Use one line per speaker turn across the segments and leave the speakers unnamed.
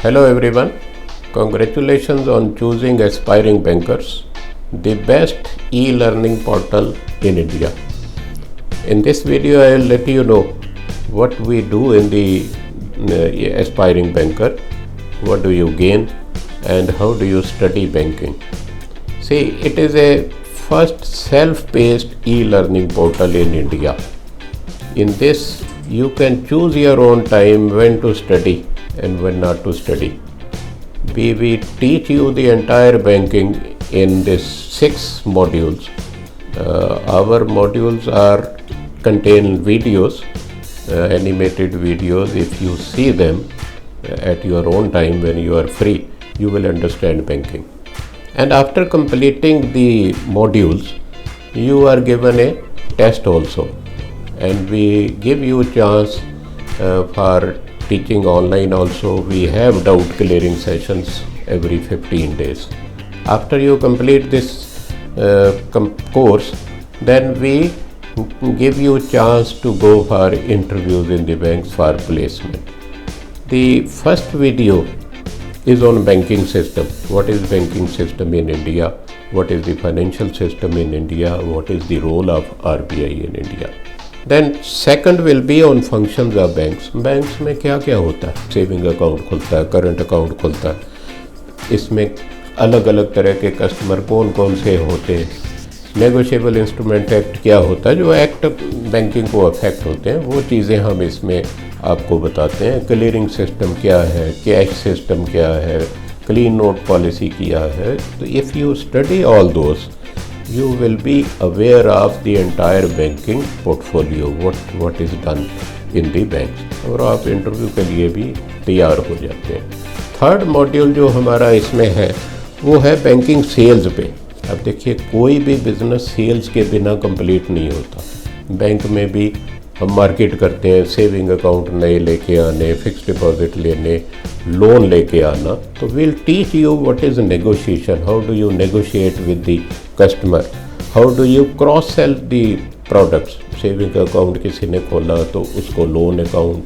Hello everyone, congratulations on choosing Aspiring Bankers, the best e-learning portal in India. In this video I will let you know what we do in the Aspiring Banker, what do you gain and how do you study banking. See, it is a first self-paced e-learning portal in India. In this you can choose your own time when to study and when not to study. We teach you the entire banking in these 6 modules. Our modules contain videos, animated videos. If you see them at your own time when you are free, you will understand banking. And after completing the modules, you are given a test also, and we give you a chance for teaching online also. We have doubt clearing sessions every 15 days. After you complete this course, then we give you a chance to go for interviews in the banks for placement. The first video is on banking system. What is banking system in India? What is the financial system in India? What is the role of RBI in India? Then second will be on functions of banks. Banks में क्या क्या होता है? Saving account खुलता है, current account खुलता है. इसमें अलग अलग तरह के कस्टमर कौन कौन से होते हैं. नेगोशिएबल इंस्ट्रूमेंट एक्ट क्या होता है, जो एक्ट बैंकिंग को अफेक्ट होते हैं, वो चीज़ें हम इसमें आपको बताते हैं. क्लियरिंग सिस्टम क्या है, कैश सिस्टम क्या है, क्लीन नोट पॉलिसी क्या है. तो if you study all those, you will be aware of the entire banking portfolio, what is done in the banks, और आप इंटरव्यू के लिए भी तैयार हो जाते हैं. थर्ड मॉड्यूल जो हमारा इसमें है वो है बैंकिंग सेल्स पे. अब देखिए, कोई भी बिजनेस सेल्स के बिना कंप्लीट नहीं होता. बैंक में भी हम मार्केट करते हैं, सेविंग अकाउंट नए लेके आने, फिक्स डिपॉजिट लेने, लोन लेके आना. तो will teach you what is negotiation, how do you negotiate with the customer, how do you cross sell the products. Saving account किसी ने खोला तो उसको लोन अकाउंट,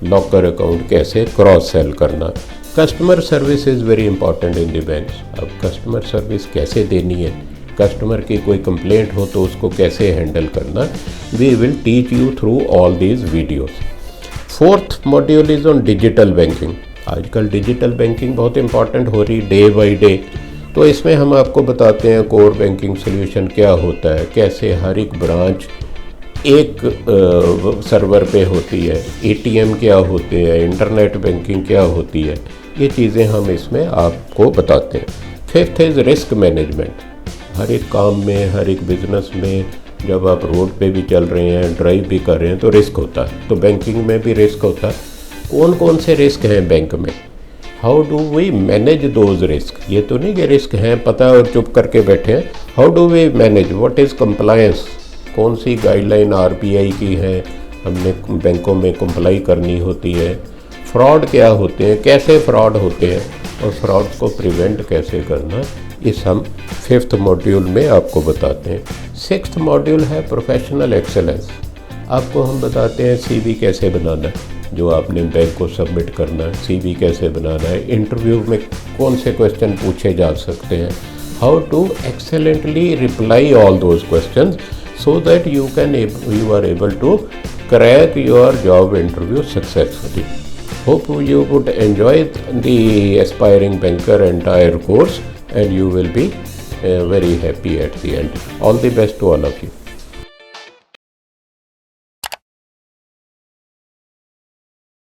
लॉकर अकाउंट कैसे क्रॉस सेल करना. Customer service is very important in the banks. अब customer service कैसे देनी है, कस्टमर की कोई कंप्लेंट हो तो उसको कैसे हैंडल करना. We will teach you through all these videos. Fourth module is on digital banking. आजकल डिजिटल बैंकिंग बहुत इंपॉर्टेंट हो रही डे बाय डे. तो इसमें हम आपको बताते हैं कोर बैंकिंग सोल्यूशन क्या होता है, कैसे हर एक ब्रांच एक सर्वर पे होती है, एटीएम क्या होते हैं, इंटरनेट बैंकिंग क्या होती है. ये चीज़ें हम इसमें आपको बताते हैं. Fifth is risk management. हर एक काम में, हर एक बिजनेस में, जब आप रोड पे भी चल रहे हैं, ड्राइव भी कर रहे हैं, तो रिस्क होता है. तो बैंकिंग में भी रिस्क होता है. कौन कौन से रिस्क हैं बैंक में, how do we manage those risk. ये तो नहीं कि रिस्क हैं पता और चुप करके बैठे हैं. How do we manage, what is compliance, कौन सी गाइडलाइन आरबीआई की है, हमने बैंकों में कंप्लाई करनी होती है. फ्रॉड क्या होते हैं, कैसे फ्रॉड होते हैं, और फ्रॉड को प्रिवेंट कैसे करना, इस हम फिफ्थ मॉड्यूल में आपको बताते हैं. सिक्स्थ मॉड्यूल है प्रोफेशनल एक्सेलेंस. आपको हम बताते हैं सीवी कैसे बनाना है, जो आपने बैंक को सबमिट करना है, सीवी कैसे बनाना है, इंटरव्यू में कौन से क्वेश्चन पूछे जा सकते हैं, how to excellently reply all those questions so that you are able to crack your job interview successfully. Hope you would enjoy the Aspiring Banker entire course and you will be very happy at the end. All the best to all of you.